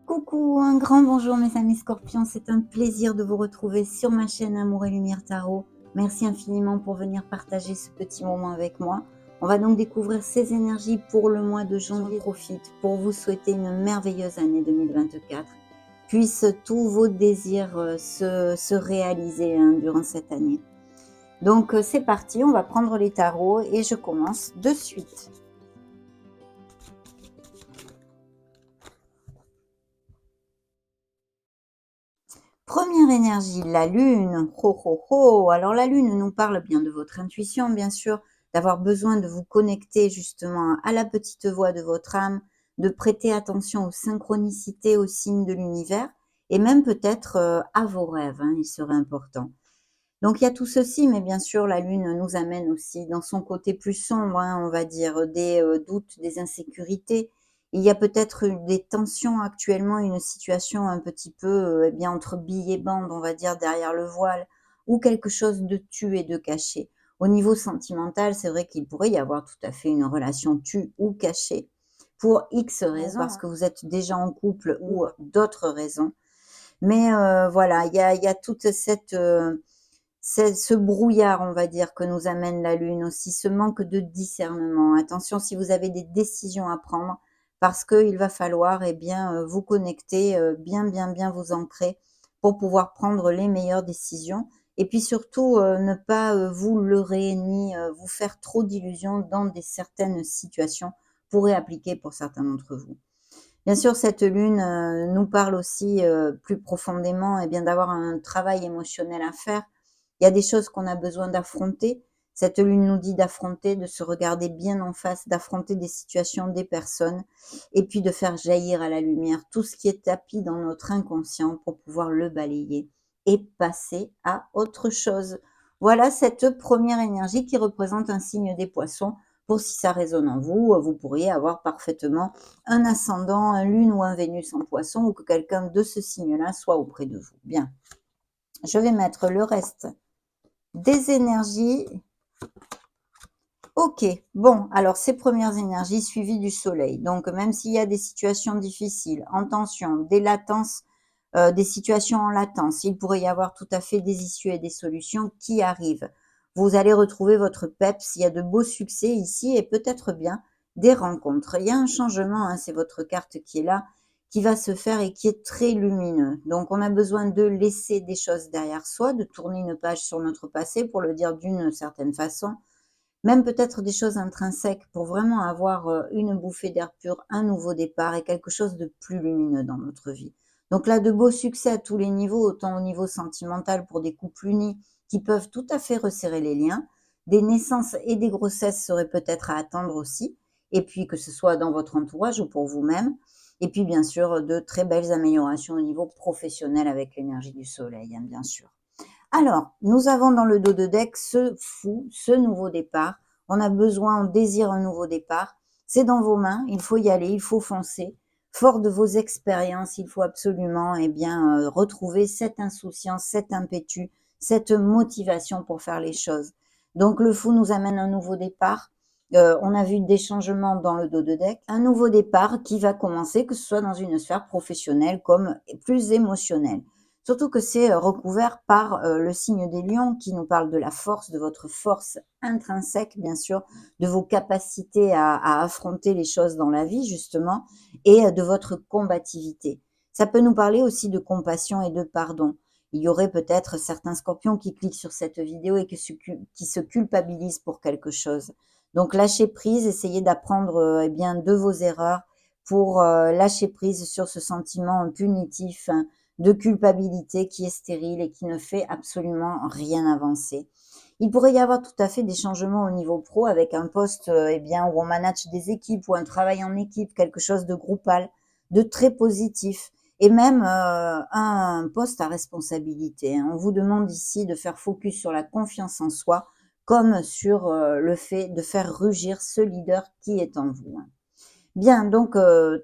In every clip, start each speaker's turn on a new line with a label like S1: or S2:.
S1: Coucou, un grand bonjour mes amis scorpions, c'est un plaisir de vous retrouver sur ma chaîne Amour et Lumière Tarot. Merci infiniment pour venir partager ce petit moment avec moi. On va donc découvrir ces énergies pour le mois de janvier. J'en profite pour vous souhaiter une merveilleuse année 2024. Puissent tous vos désirs se réaliser durant cette année. Donc c'est parti, on va prendre les tarots et je commence de suite. Première énergie, la lune. Ho, ho, ho. Alors la lune nous parle bien de votre intuition, bien sûr, d'avoir besoin de vous connecter justement à la petite voix de votre âme, de prêter attention aux synchronicités, aux signes de l'univers, et même peut-être à vos rêves, il serait important. Donc il y a tout ceci, mais bien sûr la lune nous amène aussi dans son côté plus sombre, on va dire, des doutes, des insécurités. Il y a peut-être des tensions actuellement, une situation un petit peu eh bien, entre billes et bandes, on va dire, derrière le voile, ou quelque chose de tu et de caché. Au niveau sentimental, c'est vrai qu'il pourrait y avoir tout à fait une relation tue ou cachée, pour X raisons, parce que vous êtes déjà en couple ou d'autres raisons. Mais voilà, il y a toute cette... c'est ce brouillard, on va dire, que nous amène la lune aussi, ce manque de discernement. Attention si vous avez des décisions à prendre, parce qu'il va falloir eh bien, vous connecter, bien vous ancrer pour pouvoir prendre les meilleures décisions. Et puis surtout, ne pas vous leurrer ni vous faire trop d'illusions dans certaines situations pourraient appliquer pour certains d'entre vous. Bien sûr, cette lune nous parle aussi plus profondément eh bien, d'avoir un travail émotionnel à faire. Il y a des choses qu'on a besoin d'affronter. Cette lune nous dit d'affronter, de se regarder bien en face, d'affronter des situations, des personnes, et puis de faire jaillir à la lumière tout ce qui est tapis dans notre inconscient pour pouvoir le balayer et passer à autre chose. Voilà cette première énergie qui représente un signe des poissons. Pour si ça résonne en vous, vous pourriez avoir parfaitement un ascendant, un lune ou un Vénus en poisson, ou que quelqu'un de ce signe-là soit auprès de vous. Bien, je vais mettre le reste des énergies. Ok, bon, alors ces premières énergies suivies du soleil. Donc, même s'il y a des situations difficiles, en tension, des latences, des situations en latence, il pourrait y avoir tout à fait des issues et des solutions qui arrivent. Vous allez retrouver votre peps, il y a de beaux succès ici et peut-être bien des rencontres. Il y a un changement, c'est votre carte qui est là, qui va se faire et qui est très lumineux. Donc, on a besoin de laisser des choses derrière soi, de tourner une page sur notre passé, pour le dire d'une certaine façon, même peut-être des choses intrinsèques pour vraiment avoir une bouffée d'air pur, un nouveau départ et quelque chose de plus lumineux dans notre vie. Donc là, de beaux succès à tous les niveaux, autant au niveau sentimental pour des couples unis qui peuvent tout à fait resserrer les liens. Des naissances et des grossesses seraient peut-être à attendre aussi, et puis que ce soit dans votre entourage ou pour vous-même. Et puis bien sûr, de très belles améliorations au niveau professionnel avec l'énergie du soleil, bien sûr. Alors, nous avons dans le dos de deck ce fou, ce nouveau départ. On a besoin, on désire un nouveau départ. C'est dans vos mains, il faut y aller, il faut foncer. Fort de vos expériences, il faut absolument bien, retrouver cette insouciance, cet impétu, cette motivation pour faire les choses. Donc le fou nous amène un nouveau départ. On a vu des changements dans le dos de deck. Un nouveau départ qui va commencer, que ce soit dans une sphère professionnelle comme plus émotionnelle. Surtout que c'est recouvert par le signe des lions qui nous parle de la force, de votre force intrinsèque, bien sûr, de vos capacités à affronter les choses dans la vie, justement, et de votre combativité. Ça peut nous parler aussi de compassion et de pardon. Il y aurait peut-être certains scorpions qui cliquent sur cette vidéo et qui se culpabilisent pour quelque chose. Donc, lâchez prise, essayez d'apprendre eh bien, de vos erreurs pour lâcher prise sur ce sentiment punitif, de culpabilité qui est stérile et qui ne fait absolument rien avancer. Il pourrait y avoir tout à fait des changements au niveau pro avec un poste eh bien, où on manage des équipes ou un travail en équipe, quelque chose de groupal, de très positif et même un poste à responsabilité. On vous demande ici de faire focus sur la confiance en soi comme sur le fait de faire rugir ce leader qui est en vous. Bien, donc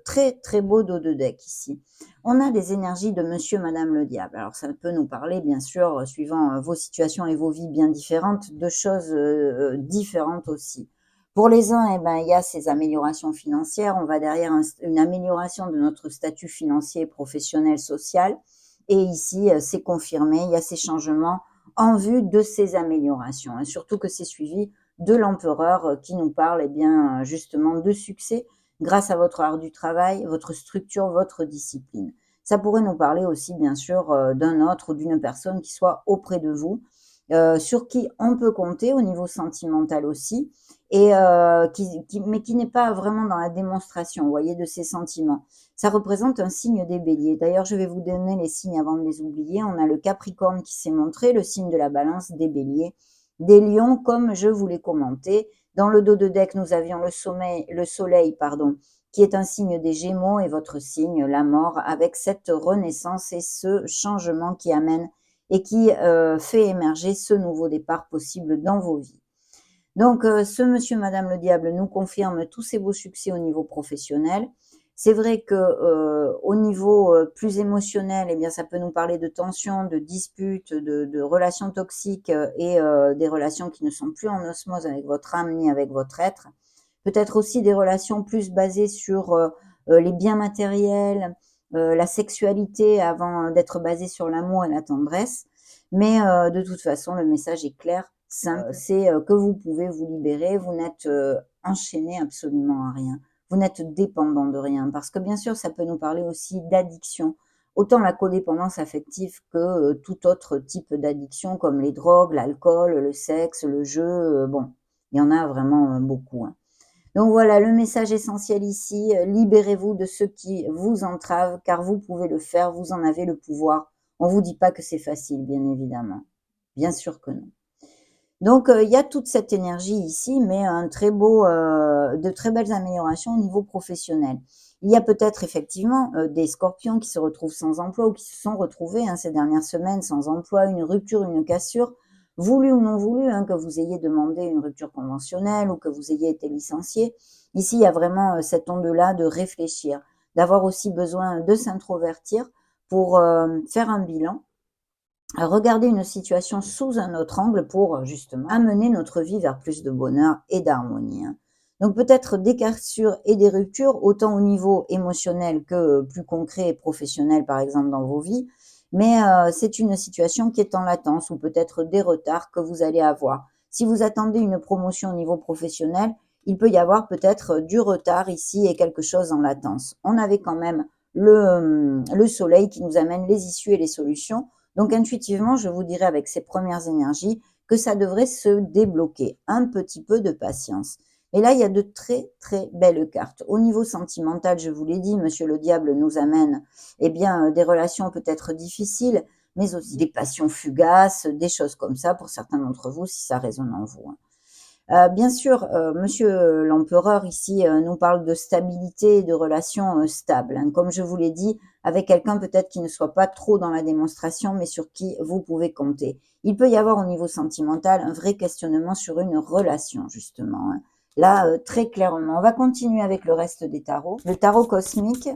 S1: très, très beau dos de deck ici. On a des énergies de monsieur, madame le diable. Alors ça peut nous parler bien sûr, suivant, vos situations et vos vies bien différentes, de choses, différentes aussi. Pour les uns, eh ben, il y a ces améliorations financières. On va derrière une amélioration de notre statut financier, professionnel, social. Et ici, c'est confirmé, il y a ces changements en vue de ces améliorations. Et surtout que c'est suivi de l'empereur qui nous parle eh bien, justement de succès grâce à votre art du travail, votre structure, votre discipline. Ça pourrait nous parler aussi, bien sûr, d'un autre ou d'une personne qui soit auprès de vous, sur qui on peut compter au niveau sentimental aussi, et mais qui n'est pas vraiment dans la démonstration, vous voyez, de ses sentiments. Ça représente un signe des béliers. D'ailleurs, je vais vous donner les signes avant de les oublier. On a le Capricorne qui s'est montré, le signe de la balance, des béliers, des lions, comme je vous l'ai commenté. Dans le dos de deck, nous avions le soleil, qui est un signe des Gémeaux, et votre signe, la mort, avec cette renaissance et ce changement qui amène et qui fait émerger ce nouveau départ possible dans vos vies. Donc, ce monsieur, madame le diable nous confirme tous ces beaux succès au niveau professionnel. C'est vrai que au niveau plus émotionnel, eh bien, ça peut nous parler de tensions, de disputes, de relations toxiques et des relations qui ne sont plus en osmose avec votre âme ni avec votre être. Peut-être aussi des relations plus basées sur les biens matériels, la sexualité avant d'être basées sur l'amour et la tendresse. Mais de toute façon, le message est clair, simple, c'est que vous pouvez vous libérer, vous n'êtes enchaîné absolument à rien, vous n'êtes dépendant de rien. Parce que bien sûr, ça peut nous parler aussi d'addiction, autant la codépendance affective que tout autre type d'addiction comme les drogues, l'alcool, le sexe, le jeu, bon, il y en a vraiment beaucoup, hein. Donc voilà, le message essentiel ici, libérez-vous de ce qui vous entrave, car vous pouvez le faire, vous en avez le pouvoir. On ne vous dit pas que c'est facile, bien évidemment. Bien sûr que non. Donc, il y a toute cette énergie ici, mais de très belles améliorations au niveau professionnel. Il y a peut-être effectivement des scorpions qui se retrouvent sans emploi ou qui se sont retrouvés ces dernières semaines sans emploi, une rupture, une cassure, voulue ou non voulue, que vous ayez demandé une rupture conventionnelle ou que vous ayez été licencié. Ici, il y a vraiment cette onde-là de réfléchir, d'avoir aussi besoin de s'introvertir pour faire un bilan, à regarder une situation sous un autre angle pour justement amener notre vie vers plus de bonheur et d'harmonie, hein. Donc peut-être des cassures et des ruptures, autant au niveau émotionnel que plus concret et professionnel, par exemple, dans vos vies. Mais c'est une situation qui est en latence, ou peut-être des retards que vous allez avoir. Si vous attendez une promotion au niveau professionnel, il peut y avoir peut-être du retard ici et quelque chose en latence. On avait quand même le soleil qui nous amène les issues et les solutions. Donc intuitivement, je vous dirais avec ces premières énergies que ça devrait se débloquer. Un petit peu de patience. Et là, il y a de très, très belles cartes. Au niveau sentimental, je vous l'ai dit, monsieur le diable nous amène des relations peut-être difficiles, mais aussi des passions fugaces, des choses comme ça pour certains d'entre vous, si ça résonne en vous, hein. Bien sûr, monsieur l'empereur ici nous parle de stabilité et de relations stables, hein, comme je vous l'ai dit, avec quelqu'un peut-être qui ne soit pas trop dans la démonstration, mais sur qui vous pouvez compter. Il peut y avoir au niveau sentimental un vrai questionnement sur une relation, justement, hein. Là, très clairement. On va continuer avec le reste des tarots. Le tarot cosmique.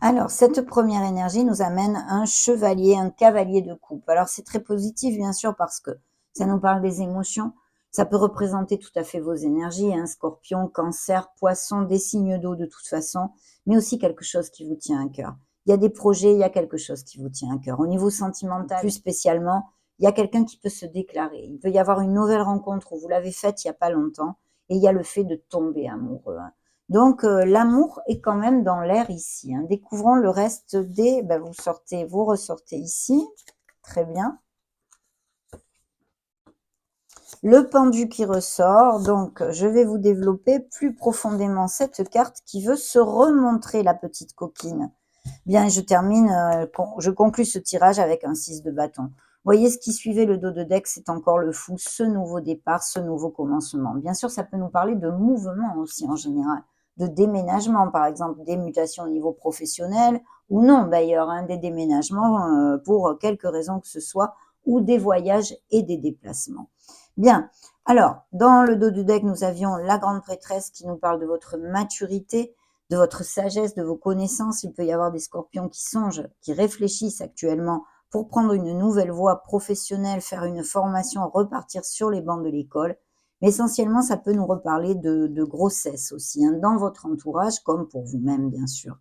S1: Alors, cette première énergie nous amène un chevalier, un cavalier de coupe. Alors, c'est très positif, bien sûr, parce que ça nous parle des émotions. Ça peut représenter tout à fait vos énergies, scorpion, cancer, poisson, des signes d'eau de toute façon, mais aussi quelque chose qui vous tient à cœur. Il y a des projets, il y a quelque chose qui vous tient à cœur. Au niveau sentimental, plus spécialement, il y a quelqu'un qui peut se déclarer. Il peut y avoir une nouvelle rencontre où vous l'avez faite il n'y a pas longtemps, et il y a le fait de tomber amoureux, hein. Donc, l'amour est quand même dans l'air ici, hein. Découvrons le reste des... vous ressortez ici. Très bien. Le pendu qui ressort. Donc, je vais vous développer plus profondément cette carte qui veut se remontrer, la petite coquine. Bien, je termine, je conclus ce tirage avec un 6 de bâton. Vous voyez, ce qui suivait le dos de deck, c'est encore le fou, ce nouveau départ, ce nouveau commencement. Bien sûr, ça peut nous parler de mouvement aussi en général, de déménagement, par exemple, des mutations au niveau professionnel, ou non d'ailleurs, des déménagements pour quelque raison que ce soit, ou des voyages et des déplacements. Bien, alors, dans le dos du deck, nous avions la grande prêtresse qui nous parle de votre maturité, de votre sagesse, de vos connaissances. Il peut y avoir des scorpions qui songent, qui réfléchissent actuellement pour prendre une nouvelle voie professionnelle, faire une formation, repartir sur les bancs de l'école. Mais essentiellement, ça peut nous reparler de grossesse aussi, hein, dans votre entourage, comme pour vous-même, bien sûr.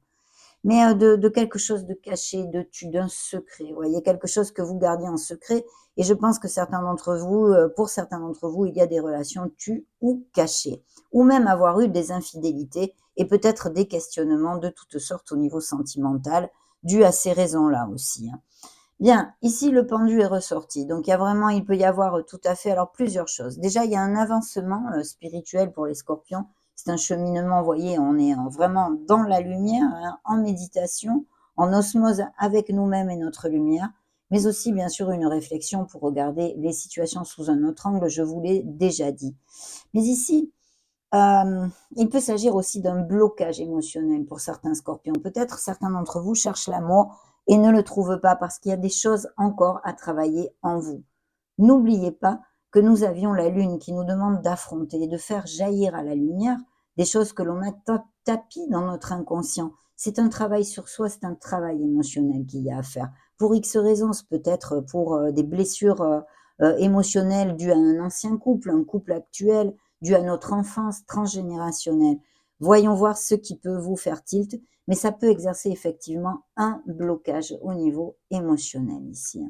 S1: Mais de quelque chose de caché, d'un secret, vous voyez? Quelque chose que vous gardiez en secret et je pense que certains d'entre vous, pour certains d'entre vous, il y a des relations tues ou cachées ou même avoir eu des infidélités et peut-être des questionnements de toutes sortes au niveau sentimental, dus à ces raisons-là aussi, hein. Bien, ici le pendu est ressorti, donc il peut y avoir tout à fait alors plusieurs choses. Déjà, il y a un avancement spirituel pour les scorpions. C'est un cheminement, vous voyez, on est vraiment dans la lumière, hein, en méditation, en osmose avec nous-mêmes et notre lumière, mais aussi bien sûr une réflexion pour regarder les situations sous un autre angle, je vous l'ai déjà dit. Mais ici, il peut s'agir aussi d'un blocage émotionnel pour certains scorpions. Peut-être certains d'entre vous cherchent l'amour et ne le trouvent pas parce qu'il y a des choses encore à travailler en vous. N'oubliez pas que nous avions la lune qui nous demande d'affronter et de faire jaillir à la lumière des choses que l'on a tapies dans notre inconscient. C'est un travail sur soi, c'est un travail émotionnel qu'il y a à faire. Pour X raisons, peut-être pour des blessures émotionnelles dues à un ancien couple, un couple actuel, dû à notre enfance transgénérationnelle. Voyons voir ce qui peut vous faire tilt, mais ça peut exercer effectivement un blocage au niveau émotionnel ici.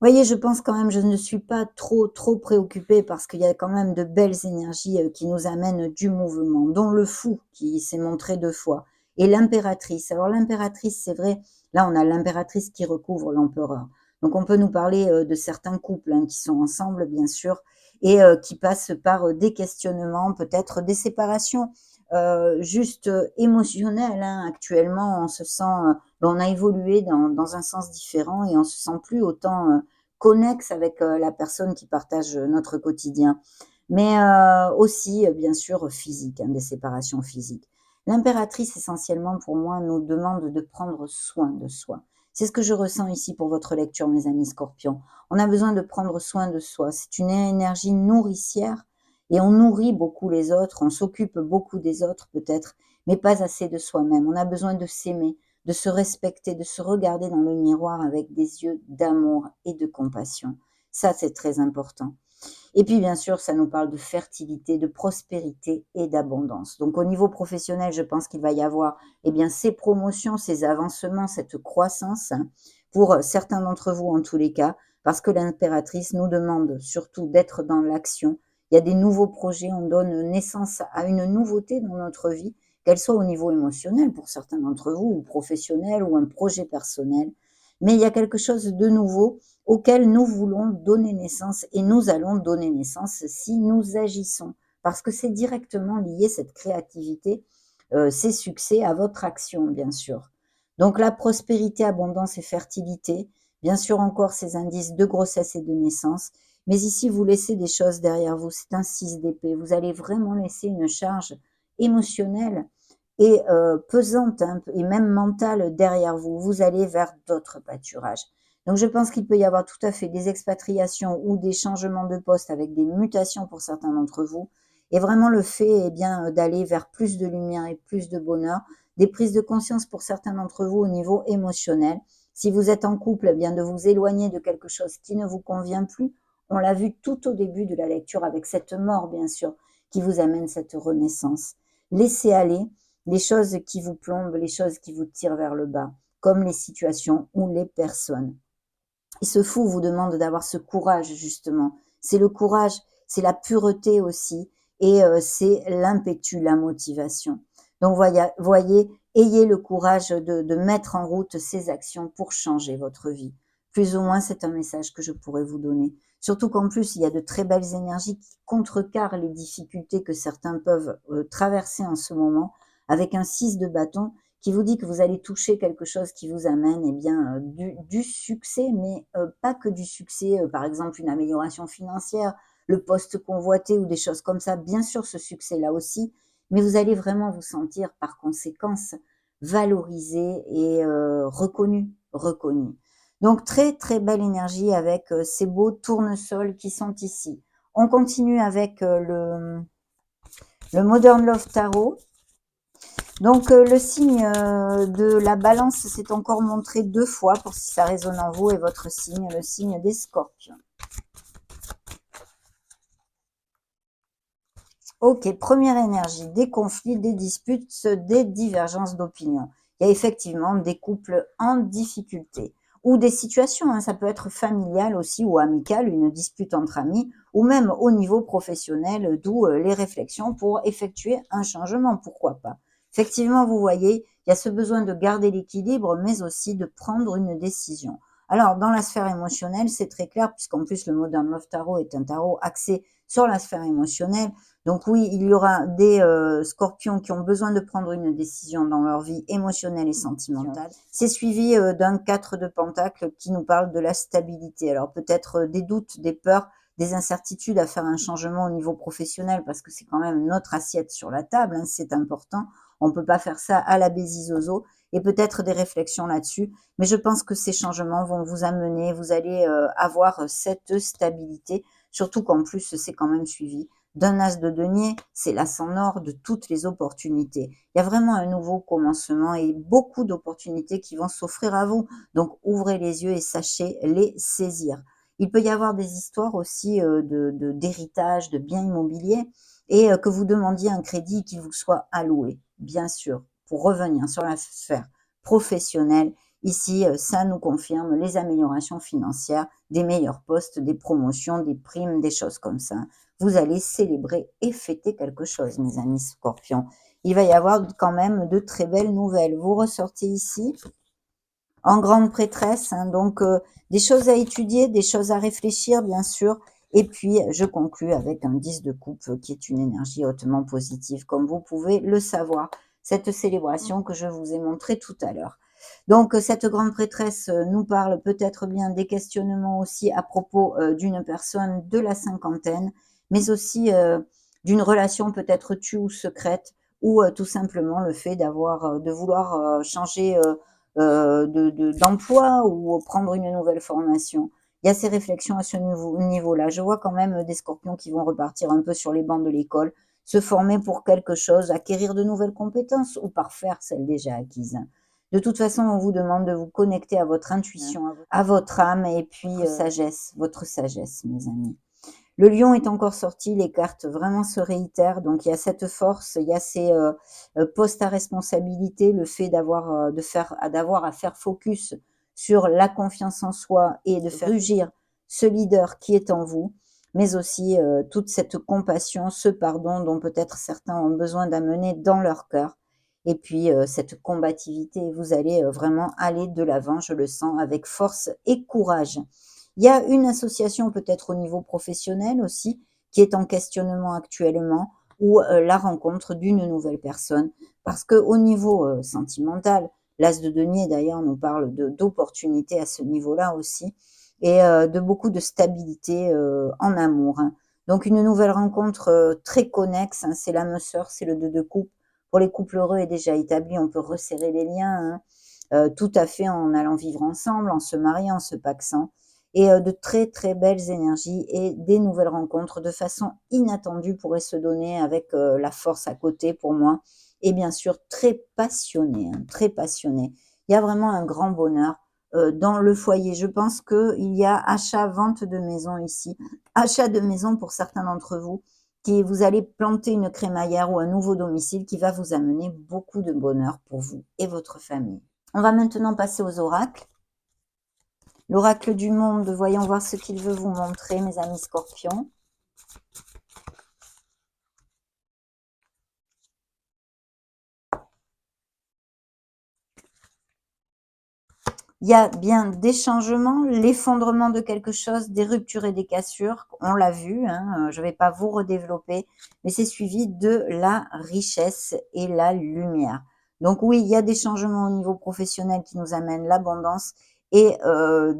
S1: Voyez, je pense quand même, je ne suis pas trop préoccupée parce qu'il y a quand même de belles énergies qui nous amènent du mouvement, dont le fou qui s'est montré 2 fois et l'impératrice. Alors l'impératrice, c'est vrai, là on a l'impératrice qui recouvre l'empereur. Donc on peut nous parler de certains couples hein, qui sont ensemble, bien sûr, et qui passent par des questionnements, peut-être des séparations juste émotionnelles. Hein. Actuellement, on se sent, on a évolué dans un sens différent et on se sent plus autant connexe avec la personne qui partage notre quotidien. Mais aussi, bien sûr, physique, hein, des séparations physiques. L'impératrice, essentiellement, pour moi, nous demande de prendre soin de soi. C'est ce que je ressens ici pour votre lecture, mes amis scorpions. On a besoin de prendre soin de soi. C'est une énergie nourricière et on nourrit beaucoup les autres, on s'occupe beaucoup des autres peut-être, mais pas assez de soi-même. On a besoin de s'aimer, de se respecter, de se regarder dans le miroir avec des yeux d'amour et de compassion. Ça, c'est très important. Et puis, bien sûr, ça nous parle de fertilité, de prospérité et d'abondance. Donc, au niveau professionnel, je pense qu'il va y avoir, eh bien, ces promotions, ces avancements, cette croissance, hein, pour certains d'entre vous en tous les cas, parce que l'impératrice nous demande surtout d'être dans l'action. Il y a des nouveaux projets, on donne naissance à une nouveauté dans notre vie, qu'elle soit au niveau émotionnel pour certains d'entre vous, ou professionnel, ou un projet personnel. Mais il y a quelque chose de nouveau auquel nous voulons donner naissance et nous allons donner naissance si nous agissons. Parce que c'est directement lié, cette créativité, ces succès, à votre action, bien sûr. Donc la prospérité, abondance et fertilité, bien sûr encore ces indices de grossesse et de naissance, mais ici vous laissez des choses derrière vous, c'est un 6 d'épée. Vous allez vraiment laisser une charge émotionnelle et pesante hein, et même mentale derrière vous. Vous allez vers d'autres pâturages. Donc je pense qu'il peut y avoir tout à fait des expatriations ou des changements de poste avec des mutations pour certains d'entre vous. Et vraiment le fait eh bien, d'aller vers plus de lumière et plus de bonheur, des prises de conscience pour certains d'entre vous au niveau émotionnel. Si vous êtes en couple, eh bien de vous éloigner de quelque chose qui ne vous convient plus. On l'a vu tout au début de la lecture avec cette mort, bien sûr, qui vous amène cette renaissance. Laissez aller les choses qui vous plombent, les choses qui vous tirent vers le bas, comme les situations ou les personnes. Et ce fou vous demande d'avoir ce courage, justement. C'est le courage, c'est la pureté aussi, et c'est l'impétu, la motivation. Donc, voyez, ayez le courage de mettre en route ces actions pour changer votre vie. Plus ou moins, c'est un message que je pourrais vous donner. Surtout qu'en plus, il y a de très belles énergies qui contrecarrent les difficultés que certains peuvent traverser en ce moment, avec un 6 de bâton qui vous dit que vous allez toucher quelque chose qui vous amène eh bien, du succès, mais pas que du succès, par exemple une amélioration financière, le poste convoité ou des choses comme ça. Bien sûr, ce succès-là aussi, mais vous allez vraiment vous sentir par conséquence valorisé et reconnu. Donc très, très belle énergie avec ces beaux tournesols qui sont ici. On continue avec le Modern Love Tarot. Donc le signe de la balance s'est encore montré 2 fois pour si ça résonne en vous et votre signe, le signe des scorpions. Ok, première énergie, des conflits, des disputes, des divergences d'opinion. Il y a effectivement des couples en difficulté ou des situations, hein, ça peut être familial aussi ou amical, une dispute entre amis ou même au niveau professionnel, d'où les réflexions pour effectuer un changement, pourquoi pas. Effectivement, vous voyez, il y a ce besoin de garder l'équilibre, mais aussi de prendre une décision. Alors, dans la sphère émotionnelle, c'est très clair, puisqu'en plus le Modern Love Tarot est un tarot axé sur la sphère émotionnelle. Donc oui, il y aura des scorpions qui ont besoin de prendre une décision dans leur vie émotionnelle et sentimentale. C'est suivi d'un 4 de pentacle qui nous parle de la stabilité. Alors peut-être des doutes, des peurs, des incertitudes à faire un changement au niveau professionnel parce que c'est quand même notre assiette sur la table, hein, c'est important. On ne peut pas faire ça à la bézizozo et peut-être des réflexions là-dessus. Mais je pense que ces changements vont vous amener, vous allez avoir cette stabilité, surtout qu'en plus c'est quand même suivi d'un as de denier, c'est l'as en or de toutes les opportunités. Il y a vraiment un nouveau commencement et beaucoup d'opportunités qui vont s'offrir à vous. Donc, ouvrez les yeux et sachez les saisir. Il peut y avoir des histoires aussi d'héritage, de biens immobiliers et que vous demandiez un crédit qui vous soit alloué, bien sûr, pour revenir sur la sphère professionnelle. Ici, ça nous confirme les améliorations financières, des meilleurs postes, des promotions, des primes, des choses comme ça. Vous allez célébrer et fêter quelque chose, mes amis scorpions. Il va y avoir quand même de très belles nouvelles. Vous ressortez ici en grande prêtresse, hein, donc des choses à étudier, des choses à réfléchir, bien sûr. Et puis, je conclus avec un 10 de coupe qui est une énergie hautement positive, comme vous pouvez le savoir. Cette célébration que je vous ai montrée tout à l'heure. Donc, cette grande prêtresse nous parle peut-être bien des questionnements aussi à propos d'une personne de la cinquantaine, mais aussi d'une relation peut-être tue ou secrète, ou tout simplement le fait de vouloir changer d'emploi ou prendre une nouvelle formation. Il y a ces réflexions à ce niveau-là. Je vois quand même des scorpions qui vont repartir un peu sur les bancs de l'école, se former pour quelque chose, acquérir de nouvelles compétences ou parfaire celles déjà acquises. De toute façon, on vous demande de vous connecter à votre intuition, à votre âme et puis votre sagesse, mes amis. Le lion est encore sorti, les cartes vraiment se réitèrent, donc il y a cette force, il y a ces postes à responsabilité, le fait d'avoir à faire focus sur la confiance en soi et de faire rugir ce leader qui est en vous, mais aussi toute cette compassion, ce pardon dont peut-être certains ont besoin d'amener dans leur cœur. Et puis cette combativité, vous allez vraiment aller de l'avant, je le sens, avec force et courage. Il y a une association peut-être au niveau professionnel aussi qui est en questionnement actuellement ou la rencontre d'une nouvelle personne parce qu'au niveau sentimental, l'as de denier d'ailleurs nous parle d'opportunités à ce niveau-là aussi et de beaucoup de stabilité en amour, hein. Donc une nouvelle rencontre très connexe, hein, c'est l'âme sœur, c'est le 2 de coupe. Pour les couples heureux et déjà établis, on peut resserrer les liens, hein, tout à fait en allant vivre ensemble, en se mariant, en se pacsant et de très, très belles énergies et des nouvelles rencontres de façon inattendue pourraient se donner avec la force à côté pour moi et bien sûr très passionné, hein, très passionné. Il y a vraiment un grand bonheur dans le foyer. Je pense qu'il y a achat-vente de maison ici, achat de maison pour certains d'entre vous, qui vous allez planter une crémaillère ou un nouveau domicile qui va vous amener beaucoup de bonheur pour vous et votre famille. On va maintenant passer aux oracles. L'oracle du monde, voyons voir ce qu'il veut vous montrer, mes amis scorpions. Il y a bien des changements, l'effondrement de quelque chose, des ruptures et des cassures, on l'a vu, hein, je ne vais pas vous redévelopper, mais c'est suivi de la richesse et la lumière. Donc oui, il y a des changements au niveau professionnel qui nous amènent l'abondance et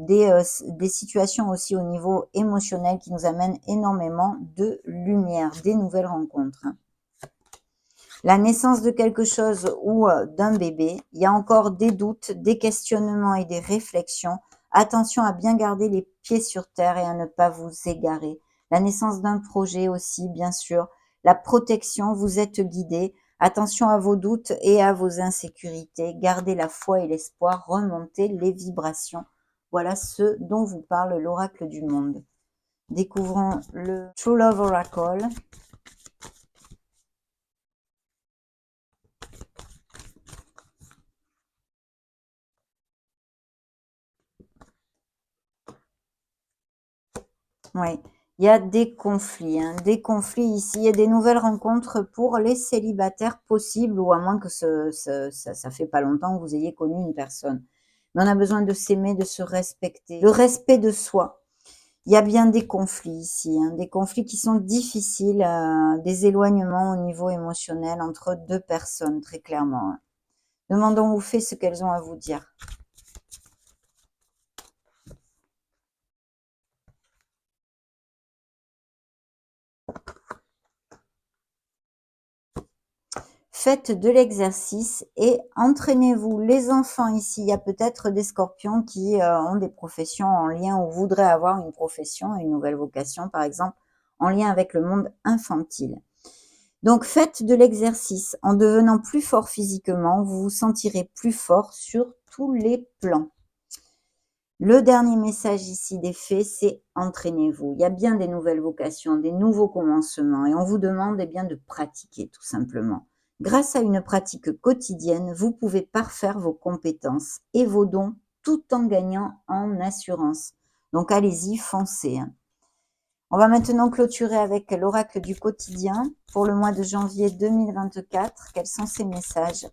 S1: des situations aussi au niveau émotionnel qui nous amènent énormément de lumière, des nouvelles rencontres, hein. La naissance de quelque chose ou d'un bébé, il y a encore des doutes, des questionnements et des réflexions Attention à bien garder les pieds sur terre et à ne pas vous égarer. La naissance d'un projet aussi, bien sûr. La protection, vous êtes guidé. Attention à vos doutes et à vos insécurités. Gardez la foi et l'espoir. Remontez les vibrations. Voilà ce dont vous parle l'oracle du monde. Découvrons le True Love Oracle. Oui, il y a des conflits, hein, des conflits ici. Il y a des nouvelles rencontres pour les célibataires possibles, ou à moins que ça fait pas longtemps que vous ayez connu une personne. Mais on a besoin de s'aimer, de se respecter. Le respect de soi. Il y a bien des conflits ici, hein, des conflits qui sont difficiles, des éloignements au niveau émotionnel entre deux personnes, très clairement. Hein. Demandons aux fées ce qu'elles ont à vous dire. Faites de l'exercice et entraînez-vous. Les enfants ici, il y a peut-être des scorpions qui ont des professions en lien ou voudraient avoir une profession, une nouvelle vocation par exemple, en lien avec le monde infantile. Donc faites de l'exercice. En devenant plus fort physiquement, vous vous sentirez plus fort sur tous les plans. Le dernier message ici des fées, c'est entraînez-vous. Il y a bien des nouvelles vocations, des nouveaux commencements et on vous demande eh bien, de pratiquer tout simplement. Grâce à une pratique quotidienne, vous pouvez parfaire vos compétences et vos dons tout en gagnant en assurance. Donc allez-y, foncez. Hein. On va maintenant clôturer avec l'oracle du quotidien pour le mois de janvier 2024. Quels sont ces messages ?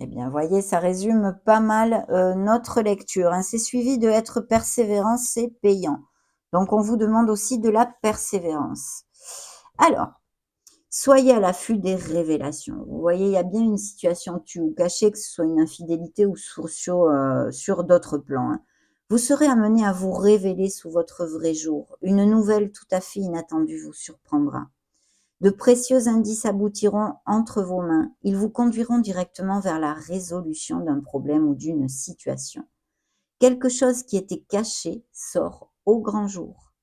S1: Eh bien, voyez, ça résume pas mal notre lecture. Hein. C'est suivi de être persévérant, c'est payant. Donc, on vous demande aussi de la persévérance. Alors, soyez à l'affût des révélations. Vous voyez, il y a bien une situation tue ou cachée, que ce soit une infidélité ou sur d'autres plans. Hein. Vous serez amené à vous révéler sous votre vrai jour. Une nouvelle tout à fait inattendue vous surprendra. De précieux indices aboutiront entre vos mains. Ils vous conduiront directement vers la résolution d'un problème ou d'une situation. Quelque chose qui était caché sort au grand jour.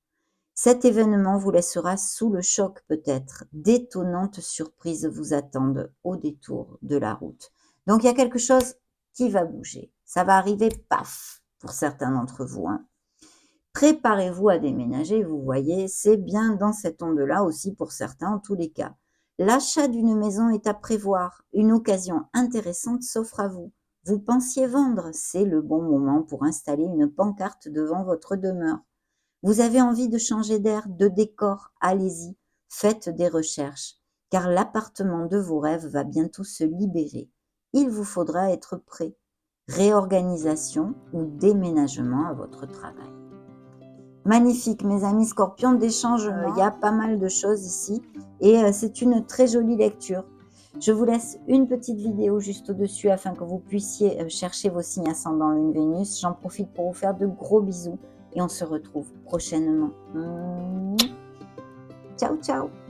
S1: Cet événement vous laissera sous le choc peut-être. D'étonnantes surprises vous attendent au détour de la route. Donc il y a quelque chose qui va bouger. Ça va arriver, paf, pour certains d'entre vous. Hein. Préparez-vous à déménager, vous voyez, c'est bien dans cette onde-là aussi pour certains en tous les cas. L'achat d'une maison est à prévoir, une occasion intéressante s'offre à vous. Vous pensiez vendre, c'est le bon moment pour installer une pancarte devant votre demeure. Vous avez envie de changer d'air, de décor, allez-y, faites des recherches, car l'appartement de vos rêves va bientôt se libérer. Il vous faudra être prêt. Réorganisation ou déménagement à votre travail. Magnifique, mes amis scorpions, des changements. Il y a pas mal de choses ici et c'est une très jolie lecture. Je vous laisse une petite vidéo juste au-dessus afin que vous puissiez chercher vos signes ascendants Lune Vénus. J'en profite pour vous faire de gros bisous et on se retrouve prochainement. Ciao, ciao!